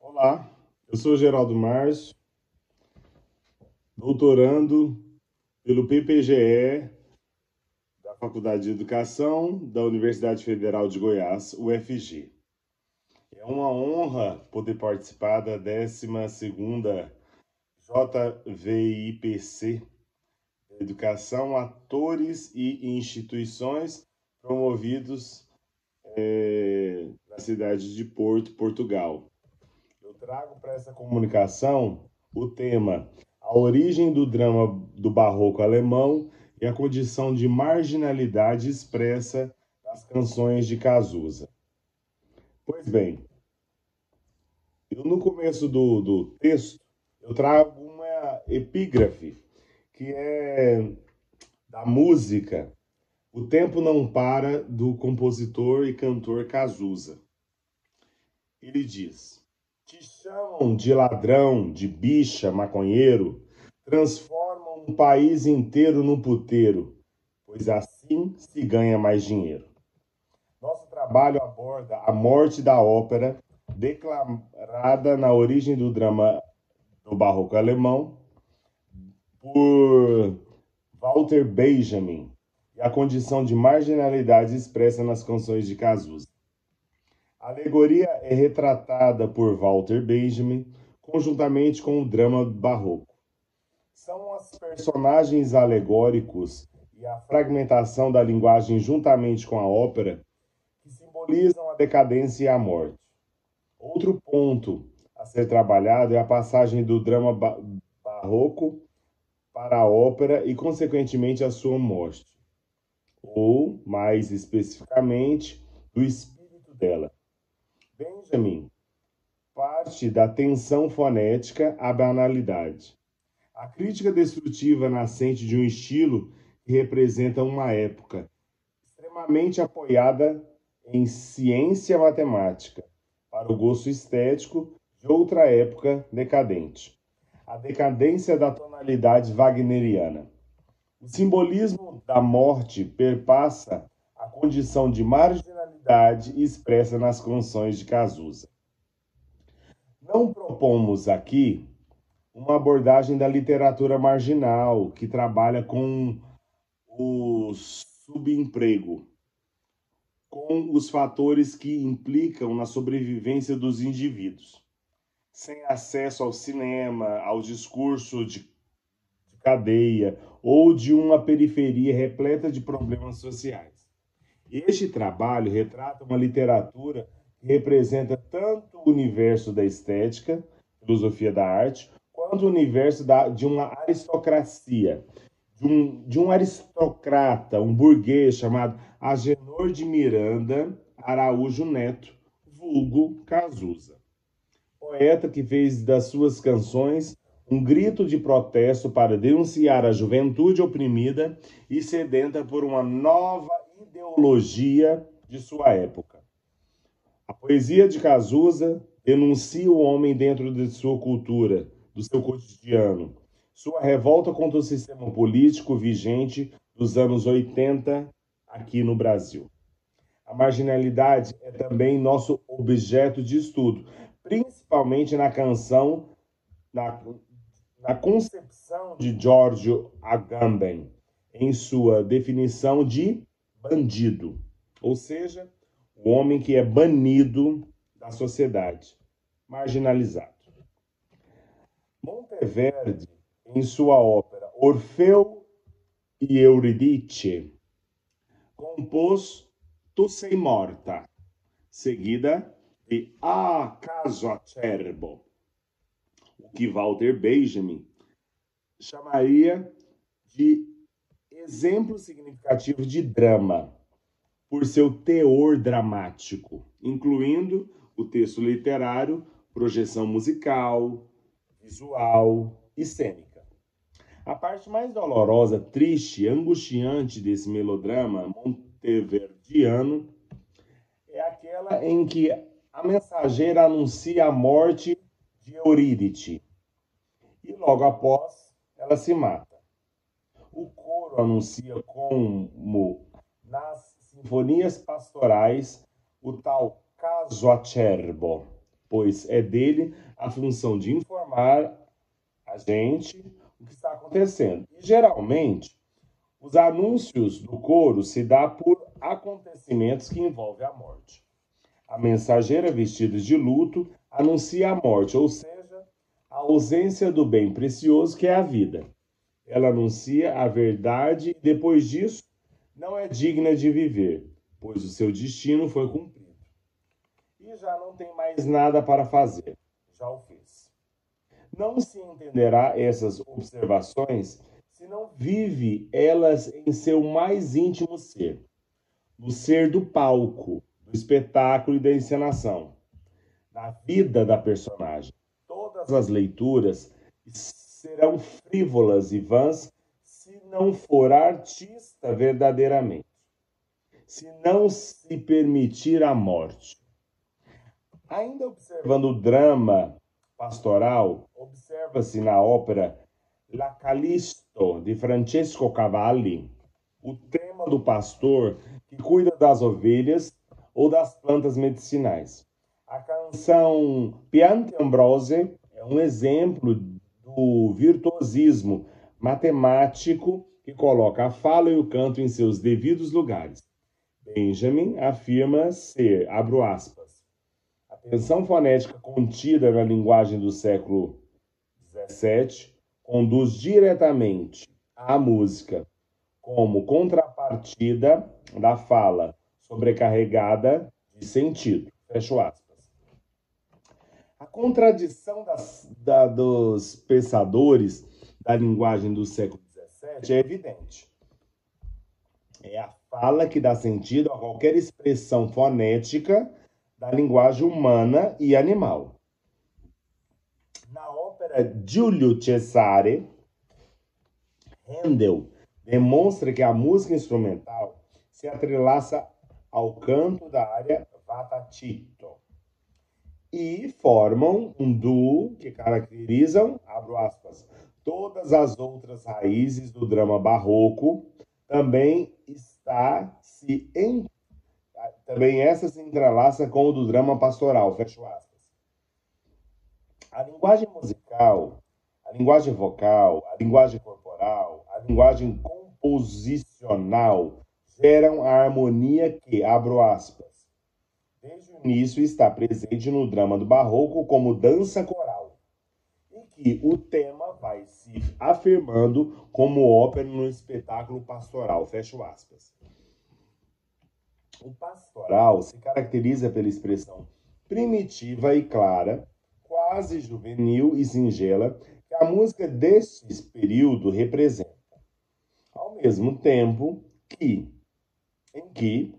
Olá, eu sou Geraldo Márcio, doutorando pelo PPGE da Faculdade de Educação da Universidade Federal de Goiás, UFG. É uma honra poder participar da 12ª JVIPC, Educação, Atores e Instituições, promovidos na cidade de Porto, Portugal. Eu trago para essa comunicação o tema A origem do drama do barroco alemão e a condição de marginalidade expressa nas canções de Cazuza. Pois bem, no começo do texto, eu trago uma epígrafe, que é da música O Tempo Não Para, do compositor e cantor Cazuza. Ele diz: te chamam de ladrão, de bicha, maconheiro, transformam um país inteiro num puteiro, pois assim se ganha mais dinheiro. Nosso trabalho aborda a morte da ópera, declarada na origem do drama do barroco alemão por Walter Benjamin, e a condição de marginalidade expressa nas canções de Cazuza. A alegoria é retratada por Walter Benjamin conjuntamente com o drama barroco. São os personagens alegóricos e a fragmentação da linguagem juntamente com a ópera que simbolizam a decadência e a morte. Outro ponto a ser trabalhado é a passagem do drama barroco para a ópera e, consequentemente, a sua morte, ou, mais especificamente, do espírito dela. Benjamin parte da tensão fonética à banalidade. A crítica destrutiva nascente de um estilo que representa uma época extremamente apoiada em ciência matemática, para o gosto estético de outra época decadente. A decadência da tonalidade wagneriana. O simbolismo da morte perpassa a condição de marginalidade expressa nas canções de Cazuza. Não propomos aqui uma abordagem da literatura marginal, que trabalha com o subemprego, com os fatores que implicam na sobrevivência dos indivíduos, sem acesso ao cinema, ao discurso de cadeia ou de uma periferia repleta de problemas sociais. Este trabalho retrata uma literatura que representa tanto o universo da estética, filosofia da arte, quanto o universo de uma aristocracia, de um aristocrata, um burguês chamado Agenor de Miranda Araújo Neto, vulgo Cazuza. Poeta que fez das suas canções um grito de protesto para denunciar a juventude oprimida e sedenta por uma nova ideologia de sua época. A poesia de Cazuza denuncia o homem dentro de sua cultura, do seu cotidiano, sua revolta contra o sistema político vigente dos anos 80 aqui no Brasil. A marginalidade é também nosso objeto de estudo, principalmente na canção, na concepção de Giorgio Agamben, em sua definição de bandido, ou seja, o homem que é banido da sociedade, marginalizado. Monteverdi, em sua ópera Orfeu e Eurídice, compôs Tu sei morta, seguida de A caso acerbo, o que Walter Benjamin chamaria de exemplo significativo de drama, por seu teor dramático, incluindo o texto literário, projeção musical, visual e cênica. A parte mais dolorosa, triste, angustiante desse melodrama monteverdiano é aquela em que a mensageira anuncia a morte de Eurídice e logo após ela se mata. O coro anuncia como nas sinfonias pastorais o tal caso acerbo, pois é dele a função de informar a gente o que está acontecendo. E, geralmente, os anúncios do coro se dá por acontecimentos que envolvem a morte. A mensageira vestida de luto anuncia a morte, ou seja, a ausência do bem precioso que é a vida. Ela anuncia a verdade e depois disso não é digna de viver, pois o seu destino foi cumprido. E já não tem mais nada para fazer. Já o fez. Não se entenderá essas observações se não vive elas em seu mais íntimo ser, no ser do palco, do espetáculo e da encenação, na vida da personagem. Todas as leituras serão frívolas e vãs se não for artista verdadeiramente, se não se permitir a morte. Ainda observando o drama pastoral, observa-se na ópera La Callisto, de Francesco Cavalli, o tema do pastor que cuida das ovelhas ou das plantas medicinais. A canção Piante Ambrose é um exemplo do virtuosismo matemático que coloca a fala e o canto em seus devidos lugares. Benjamin afirma ser, abro aspas, a tensão fonética contida na linguagem do século XVII conduz diretamente à música como contrapartida da fala sobrecarregada de sentido. Fecho aspas. A contradição dos pensadores da linguagem do século XVII é evidente. É a fala que dá sentido a qualquer expressão fonética da linguagem humana e animal. Na ópera Giulio Cesare, Handel demonstra que a música instrumental se atrelaça ao canto da área Vatatito e formam um duo que caracterizam, abro aspas, todas as outras raízes do drama barroco. Também essa se entrelaça com o do drama pastoral, fecho aspas. A linguagem musical, a linguagem vocal, a linguagem corporal, a linguagem composicional geram a harmonia que, abro aspas, desde o início está presente no drama do barroco como dança coral, e que o tema vai se afirmando como ópera no espetáculo pastoral, fecho aspas. O pastoral se caracteriza pela expressão primitiva e clara, quase juvenil e singela, que a música deste período representa, ao mesmo tempo em que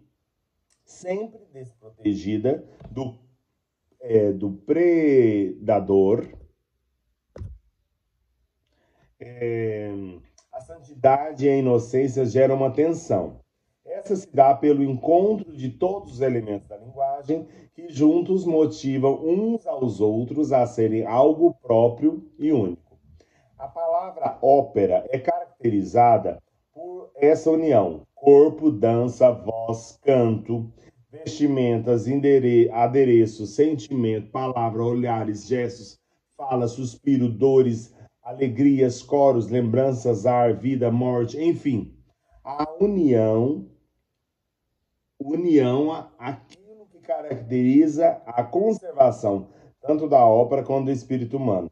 sempre desprotegida do predador, a santidade e a inocência geram uma tensão. Essa se dá pelo encontro de todos os elementos da linguagem que juntos motivam uns aos outros a serem algo próprio e único. A palavra ópera é caracterizada por essa união: corpo, dança, voz, canto, vestimentas, adereço, sentimento, palavra, olhares, gestos, fala, suspiro, dores, alegrias, coros, lembranças, ar, vida, morte, enfim. A união, aquilo que caracteriza a conservação tanto da ópera quanto do espírito humano.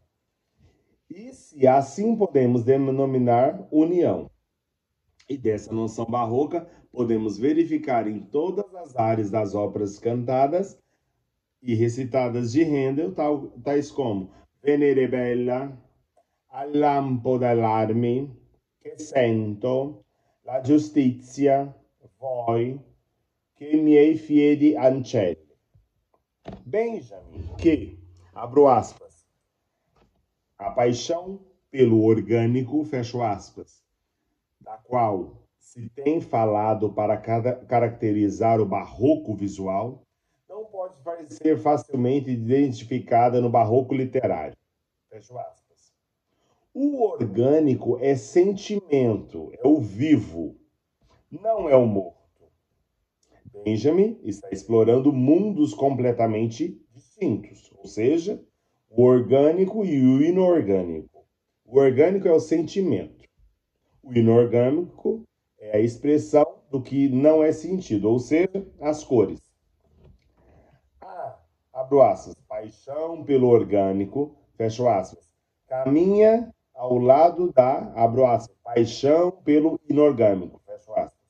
E se assim podemos denominar união. E dessa noção barroca podemos verificar em todas as áreas das óperas cantadas e recitadas de Handel, tais como Venere Bella, Al lampo dell'armi, Che sento, La giustizia, Voi, Che miei fiedi ancelli. Benjamin, que, abro aspas, a paixão pelo orgânico, fecho aspas, da qual se tem falado para caracterizar o barroco visual, não pode ser facilmente identificada no barroco literário. Fecho aspas. O orgânico é sentimento, é o vivo, não é o morto. Benjamin está explorando mundos completamente distintos, ou seja, o orgânico e o inorgânico. O orgânico é o sentimento. O inorgânico é a expressão do que não é sentido, ou seja, as cores. Abro aspas, paixão pelo orgânico, fecho aspas, caminha ao lado da, abro aspas, paixão pelo inorgânico, fecho aspas.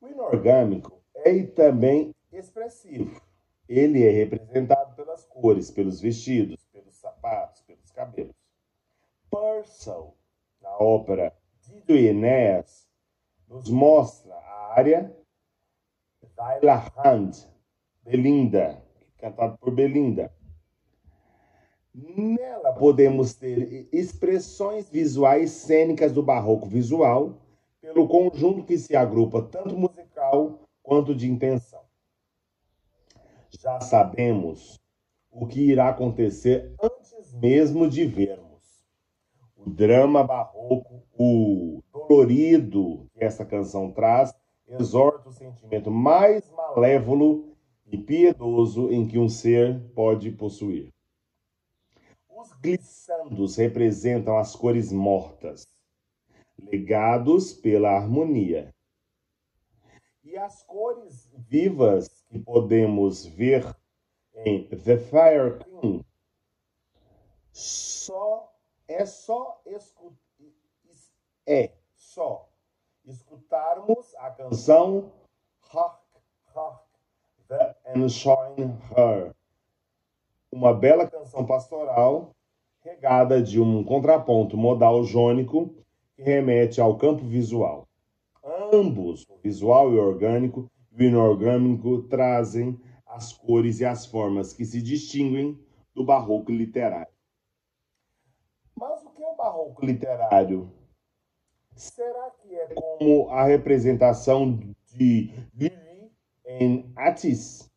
O inorgânico é também expressivo. Ele é representado pelas cores, pelos vestidos, pelos sapatos, pelos cabelos. Purcell, na ópera Dido e Enéas, nos mostra a área Weila Hand, Belinda, cantado por Belinda. Nela podemos ter expressões visuais cênicas do barroco visual, pelo conjunto que se agrupa tanto musical quanto de intenção. Já sabemos o que irá acontecer antes mesmo de vermos. O drama barroco, o dolorido que essa canção traz, exorta o sentimento mais malévolo e piedoso em que um ser pode possuir. Os glissandos representam as cores mortas, legados pela harmonia. E as cores vivas que podemos ver em The Fire King só escutarmos a canção Hark, Hark, the Enshine Her, uma bela canção pastoral regada de um contraponto modal jônico que remete ao campo visual. Ambos, o visual e o orgânico, e o inorgânico, trazem as cores e as formas que se distinguem do barroco literário. Mas o que é o barroco literário? Será que é como a representação de Lili em Atis,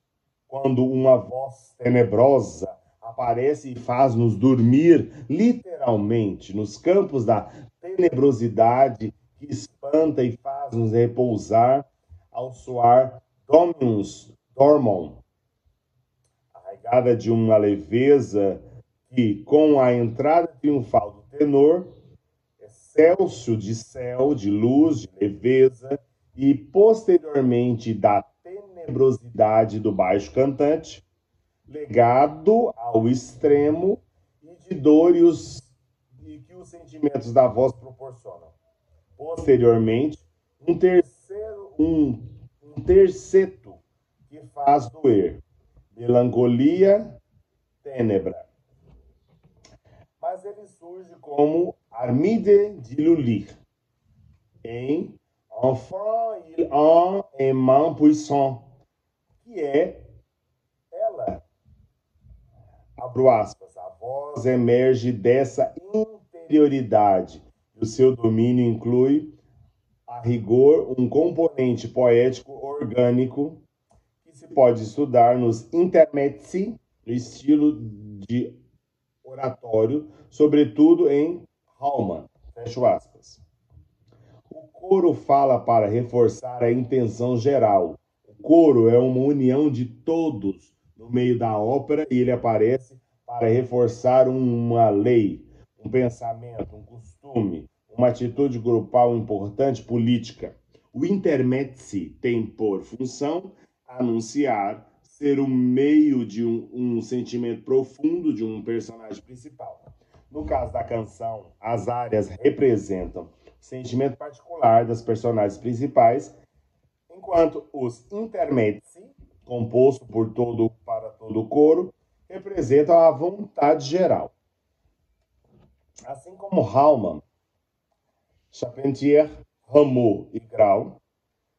quando uma voz tenebrosa aparece e faz-nos dormir, literalmente, nos campos da tenebrosidade que espanta e faz-nos repousar ao soar Dominus Dormam, arraigada de uma leveza que, com a entrada triunfal do tenor, excelso de céu, de luz, de leveza, e posteriormente da tenebrosidade do baixo cantante, legado ao extremo e de dor e que os sentimentos da voz proporcionam. Posteriormente, um terceto que faz doer, melancolia, tênebra. Mas ele surge como Armide de Lully, em Enfant il a un main puissant, que é ela. Abro aspas, a voz emerge dessa interioridade e o seu domínio inclui, a rigor, um componente poético orgânico que se pode estudar nos intermezzi, no estilo de oratório, sobretudo em Hallman, fecho aspas. O coro fala para reforçar a intenção geral. O coro é uma união de todos no meio da ópera e ele aparece para reforçar uma lei, um pensamento, um costume, uma atitude grupal importante política. O intermezzi tem por função anunciar ser o meio de um sentimento profundo de um personagem principal. No caso da canção, as áreas representam o sentimento particular das personagens principais, enquanto os intermezzi, composto para todo o coro, representam a vontade geral. Assim como Hallman, Charpentier, Rameau e Grau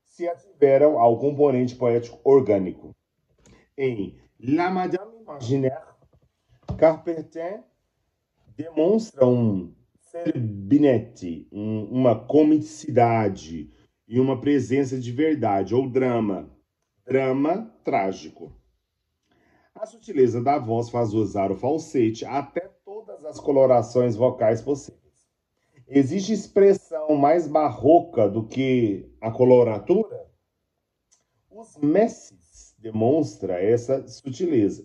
se ativeram ao componente poético orgânico. Em La Madame Imaginaire, Carpentier demonstra um cerbinete, uma comicidade e uma presença de verdade, ou drama trágico. A sutileza da voz faz usar o falsete até todas as colorações vocais possíveis. Existe expressão mais barroca do que a coloratura? Os Messes demonstra essa sutileza.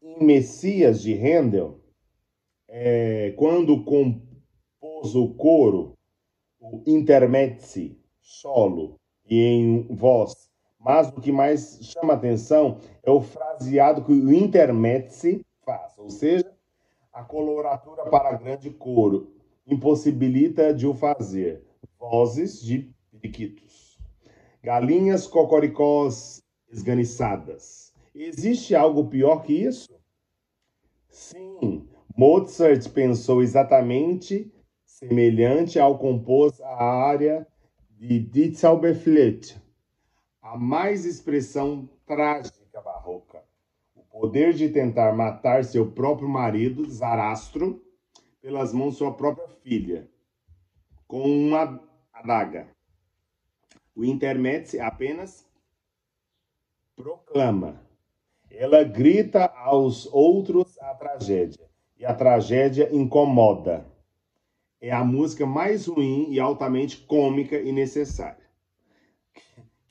Em Messias de Handel, quando compôs o coro, o intermezzi, solo e em voz, mas o que mais chama atenção é o fraseado que o intermezzi faz, ou seja, a coloratura para grande coro impossibilita de o fazer. Vozes de periquitos, galinhas cocoricós esganiçadas. Existe algo pior que isso? Sim, Mozart pensou exatamente semelhante ao compor a área de Die Zauberflöte, a mais expressão trágica barroca. O poder de tentar matar seu próprio marido, Zarastro, pelas mãos de sua própria filha, com uma adaga. O intermezzo apenas proclama. Ela grita aos outros a tragédia, e a tragédia incomoda. É a música mais ruim e altamente cômica e necessária.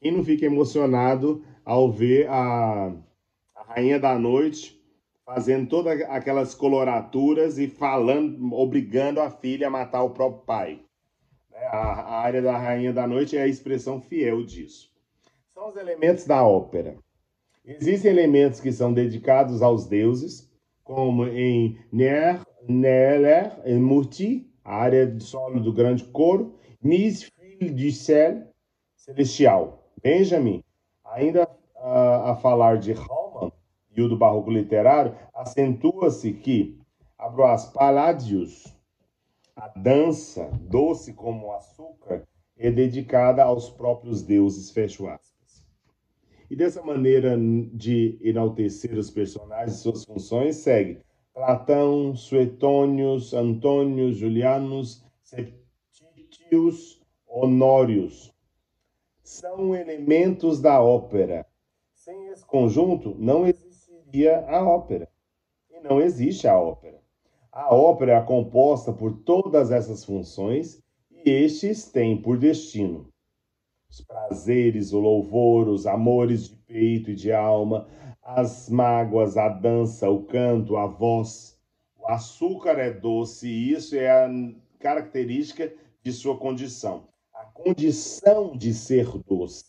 Quem não fica emocionado ao ver a Rainha da Noite fazendo todas aquelas coloraturas e falando, obrigando a filha a matar o próprio pai? A área da Rainha da Noite é a expressão fiel disso. São os elementos da ópera. Existem elementos que são dedicados aos deuses, como em Ner, Neler, e Murti, a área de solo do grande coro, Mise, Filho du Ciel, celestial. Benjamin, ainda a falar de Raumann e o do barroco literário, acentua-se que, abro as paládios, a dança, doce como o açúcar, é dedicada aos próprios deuses, fecho aspas. E dessa maneira de enaltecer os personagens e suas funções, segue Platão, Suetônios, Antônios, Julianos, Septicius, Honórios. São elementos da ópera. Sem esse conjunto, não existiria a ópera. E não existe a ópera. A ópera é composta por todas essas funções e estes têm por destino os prazeres, o louvor, os amores de peito e de alma, as mágoas, a dança, o canto, a voz. O açúcar é doce e isso é a característica de sua condição. A condição de ser doce.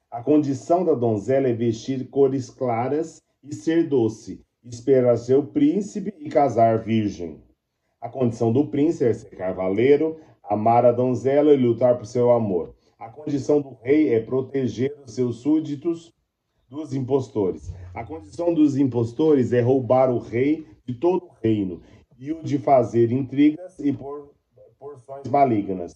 A condição da donzela é vestir cores claras e ser doce, esperar seu príncipe e casar virgem. A condição do príncipe é ser cavaleiro, amar a donzela e lutar por seu amor. A condição do rei é proteger os seus súditos dos impostores. A condição dos impostores é roubar o rei de todo o reino e o de fazer intrigas e porções malignas.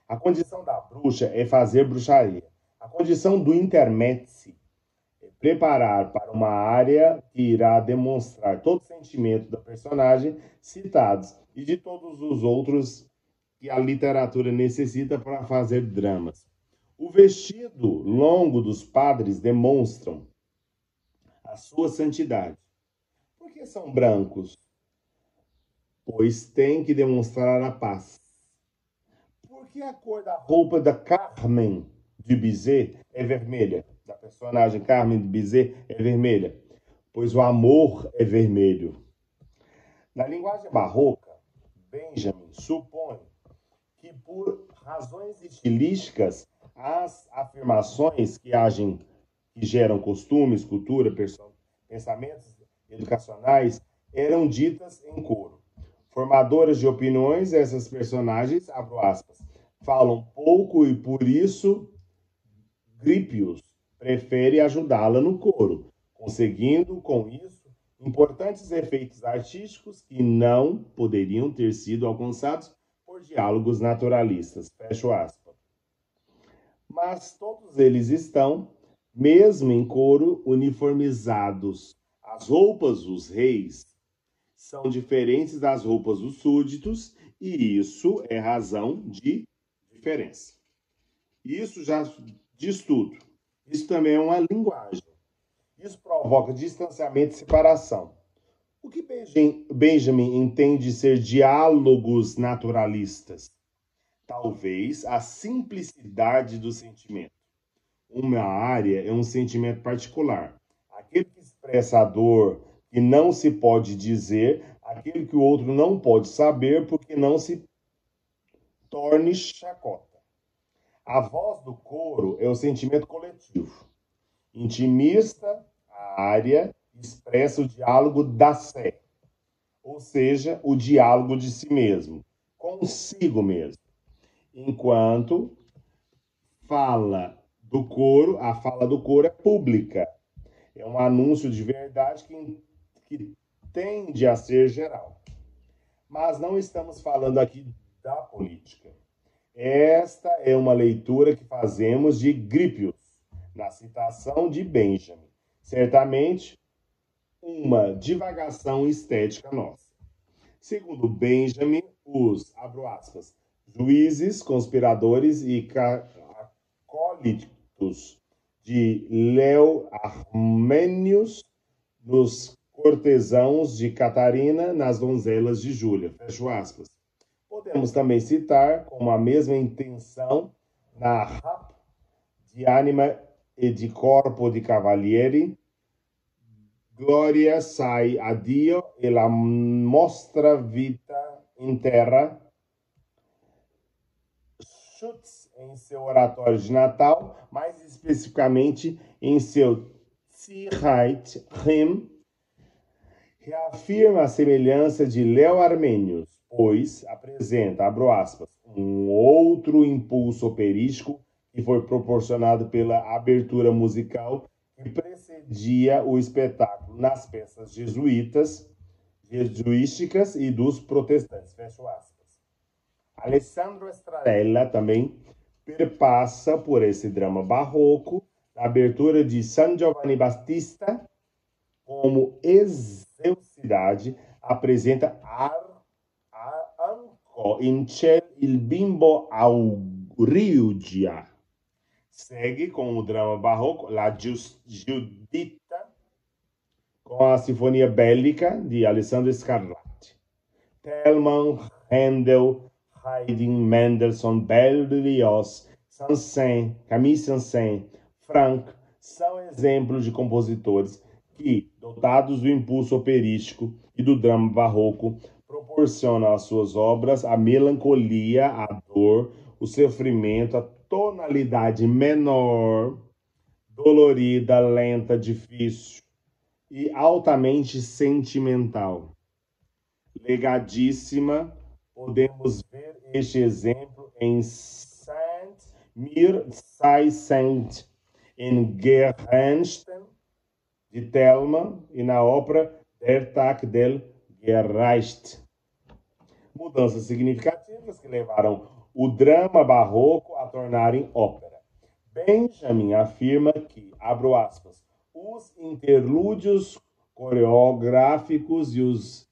A condição da bruxa é fazer bruxaria. A condição do intermezzi é preparar para uma área que irá demonstrar todo o sentimento da personagem citados e de todos os outros que a literatura necessita para fazer dramas. O vestido longo dos padres demonstram a sua santidade. Por que são brancos? Pois tem que demonstrar a paz. Por que a cor da roupa da Carmen de Bizet é vermelha? Da personagem Carmen de Bizet é vermelha? Pois o amor é vermelho. Na linguagem barroca, Benjamin supõe que por razões estilísticas, as afirmações que geram costumes, cultura, pensamentos educacionais, eram ditas em coro. Formadoras de opiniões, essas personagens, abro aspas, falam pouco e por isso Grípios prefere ajudá-la no coro, conseguindo com isso importantes efeitos artísticos que não poderiam ter sido alcançados por diálogos naturalistas, fecho aspas. Mas todos eles estão, mesmo em coro, uniformizados. As roupas dos reis são diferentes das roupas dos súditos e isso é razão de diferença. Isso já diz tudo. Isso também é uma linguagem. Isso provoca distanciamento e separação. O que Benjamin entende ser diálogos naturalistas? talvez, a simplicidade do sentimento. Uma área é um sentimento particular. Aquele que expressa a dor que não se pode dizer, aquele que o outro não pode saber porque não se torne chacota. A voz do coro é o sentimento coletivo. Intimista, a área expressa o diálogo da sé, ou seja, o diálogo de si mesmo, consigo mesmo. Enquanto a fala do coro é pública. É um anúncio de verdade que tende a ser geral. Mas não estamos falando aqui da política. Esta é uma leitura que fazemos de Grypius, na citação de Benjamin. Certamente, uma divagação estética nossa. Segundo Benjamin, os, abro aspas, juízes, conspiradores e acólitos de Leo Armênios nos cortesãos de Catarina nas donzelas de Júlia. Fecho aspas. Podemos também citar, com a mesma intenção, na Rap de Anima e di Corpo di Cavalieri, Gloria sai a Dio e la mostra vita in terra, Schutz em seu oratório de Natal, mais especificamente em seu Tzirheit Hymn, reafirma a semelhança de Leo Armênios, pois apresenta, abro aspas, um outro impulso operístico que foi proporcionado pela abertura musical que precedia o espetáculo nas peças jesuísticas e dos protestantes. Fecho aspas. Alessandro Stradella também perpassa por esse drama barroco, na abertura de San Giovanni Battista, como excelsidade, apresenta Anco in ciel il bimbo Aurigia. Segue com o drama barroco La Giuditta, com a Sinfonia Bellica de Alessandro Scarlatti. Telemann, Handel, Haydn, Mendelssohn, Berlioz, Saint-Saëns, Camille Saint-Saëns, Franck são exemplos de compositores que, dotados do impulso operístico e do drama barroco, proporcionam às suas obras a melancolia, a dor, o sofrimento, a tonalidade menor, dolorida, lenta, difícil e altamente sentimental. Legadíssima, podemos ver este exemplo em Saint-Mir sei Saint, em Gerrenstein, de Telemann, e na ópera Der Tag del Gerecht. Mudanças significativas que levaram o drama barroco a tornar em ópera. Benjamin afirma que, abro aspas, os interlúdios coreográficos e os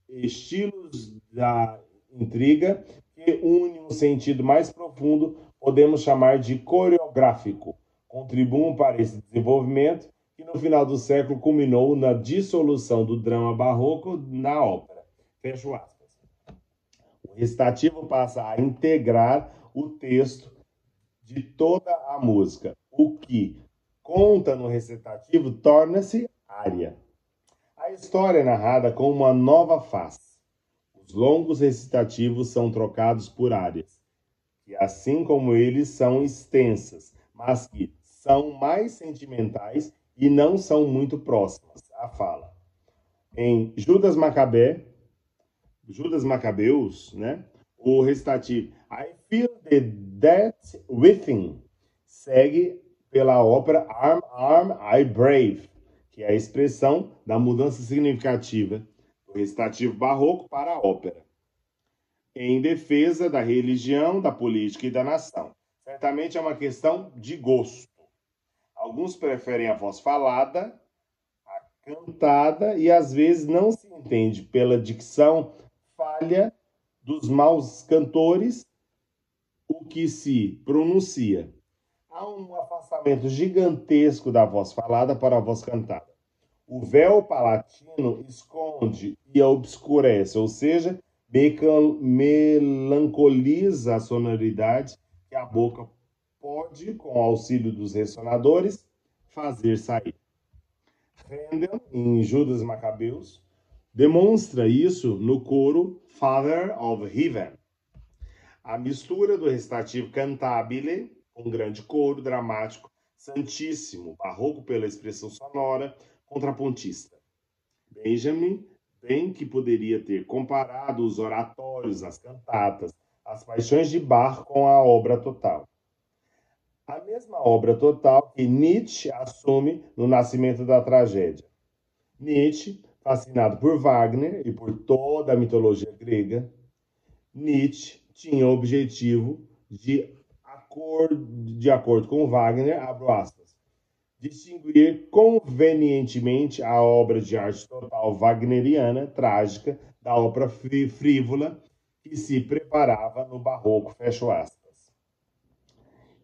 estilos da intriga que unem um sentido mais profundo podemos chamar de coreográfico, contribuem para esse desenvolvimento que no final do século culminou na dissolução do drama barroco na ópera. Fecho aspas. O recitativo passa a integrar o texto de toda a música. O que conta no recitativo torna-se área. A história é narrada com uma nova face. Os longos recitativos são trocados por áreas, que assim como eles são extensas, mas que são mais sentimentais e não são muito próximas à fala. Em Judas Macabeus, né, o recitativo I Feel the Death Within segue pela ópera Arm, Arm, I Brave, que é a expressão da mudança significativa do recitativo barroco para a ópera, em defesa da religião, da política e da nação. Certamente é uma questão de gosto. Alguns preferem a voz falada, a cantada, e às vezes não se entende pela dicção falha dos maus cantores o que se pronuncia. Há um afastamento gigantesco da voz falada para a voz cantada. O véu palatino esconde e obscurece, ou seja, melancoliza a sonoridade que a boca pode, com o auxílio dos ressonadores, fazer sair. Handel, em Judas Macabeus, demonstra isso no coro Father of Heaven. A mistura do recitativo cantabile, um grande coro dramático, santíssimo, barroco pela expressão sonora, contrapontista. Benjamin, bem que poderia ter comparado os oratórios, as cantatas, as paixões de Bach com a obra total. A mesma obra total que Nietzsche assume no Nascimento da Tragédia. Nietzsche, fascinado por Wagner e por toda a mitologia grega, Nietzsche tinha o objetivo de acordo com Wagner, abro aspas, distinguir convenientemente a obra de arte total wagneriana, trágica, da ópera frívola que se preparava no barroco, fecho aspas.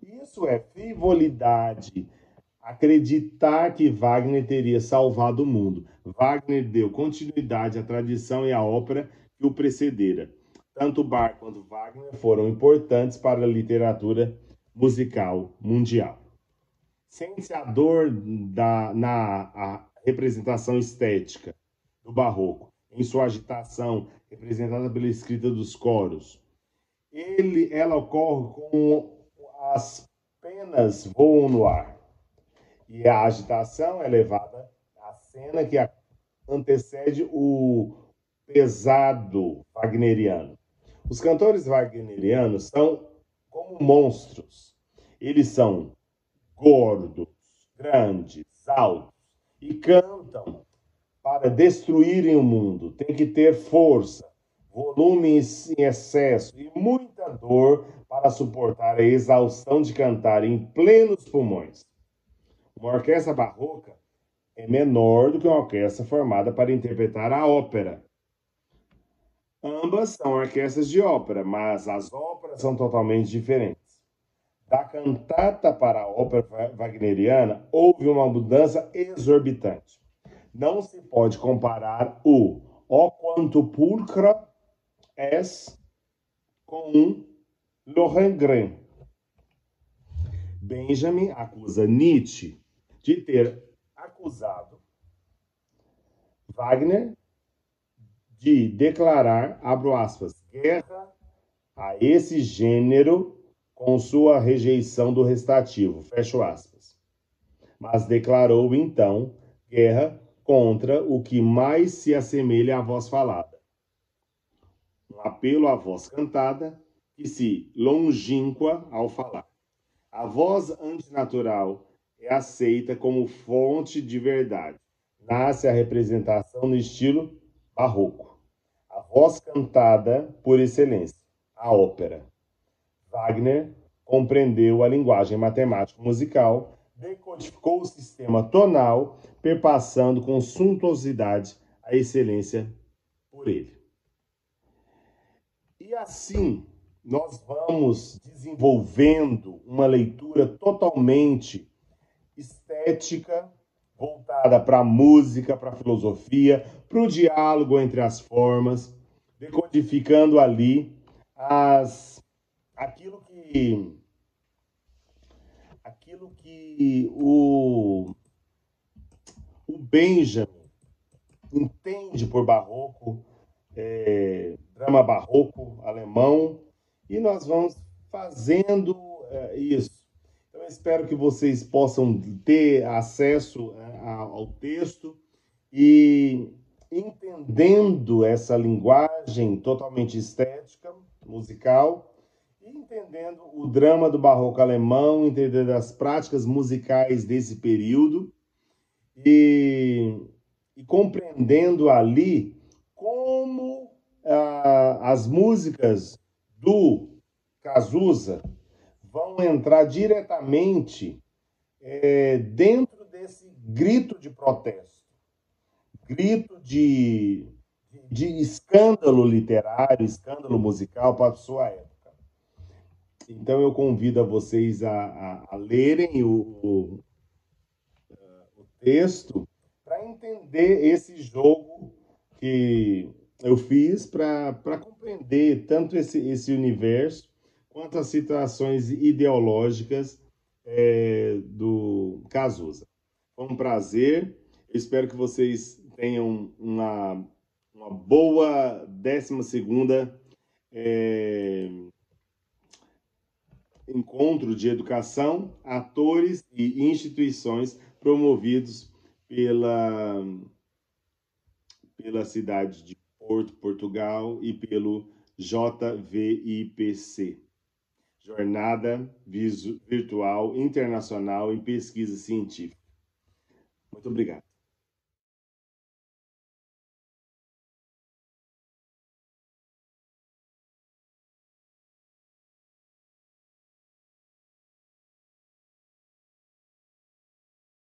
Isso é frivolidade. Acreditar que Wagner teria salvado o mundo. Wagner deu continuidade à tradição e à ópera que o precedera. Tanto Bach quanto Wagner foram importantes para a literatura musical mundial. Sente-se a dor na representação estética do barroco, em sua agitação, representada pela escrita dos coros. Ela ocorre com as penas voam no ar. E a agitação é levada à cena que antecede o pesado wagneriano. Os cantores wagnerianos são como monstros. Eles são gordos, grandes, altos e cantam para destruírem o mundo. Tem que ter força, volume em excesso e muita dor para suportar a exaustão de cantar em plenos pulmões. Uma orquestra barroca é menor do que uma orquestra formada para interpretar a ópera. Ambas são orquestras de ópera, mas as óperas são totalmente diferentes. Da cantata para a ópera wagneriana, houve uma mudança exorbitante. Não se pode comparar o O quanto pulcra es com um Lohengrin. Benjamin acusa Nietzsche de ter acusado Wagner de declarar, abro aspas, guerra a esse gênero com sua rejeição do recitativo, fecho aspas. Mas declarou, então, guerra contra o que mais se assemelha à voz falada. Um apelo à voz cantada que se longínqua ao falar. A voz antinatural é aceita como fonte de verdade. Nasce a representação no estilo barroco. A voz cantada por excelência, a ópera. Wagner compreendeu a linguagem matemático-musical, decodificou o sistema tonal, perpassando com suntuosidade a excelência por ele. E assim, nós vamos desenvolvendo uma leitura totalmente estética, voltada para a música, para a filosofia, para o diálogo entre as formas, decodificando ali aquilo que o Benjamin entende por barroco, drama barroco alemão, e nós vamos fazendo isso. Então, eu espero que vocês possam ter acesso ao texto e entendendo essa linguagem totalmente estética, musical, e entendendo o drama do barroco alemão, entendendo as práticas musicais desse período e compreendendo ali como as músicas do Cazuza vão entrar diretamente dentro desse grito de protesto, grito de escândalo literário, escândalo musical para a sua época. Então eu convido a vocês a lerem o texto para entender esse jogo que eu fiz para compreender tanto esse universo quanto as situações ideológicas do Cazuza. Foi um prazer. Eu espero que vocês tenham uma boa 12ª encontro de educação, atores e instituições promovidos pela cidade de Porto, Portugal, e pelo JVIPC, Jornada Virtual Internacional em Pesquisa Científica. Muito obrigado.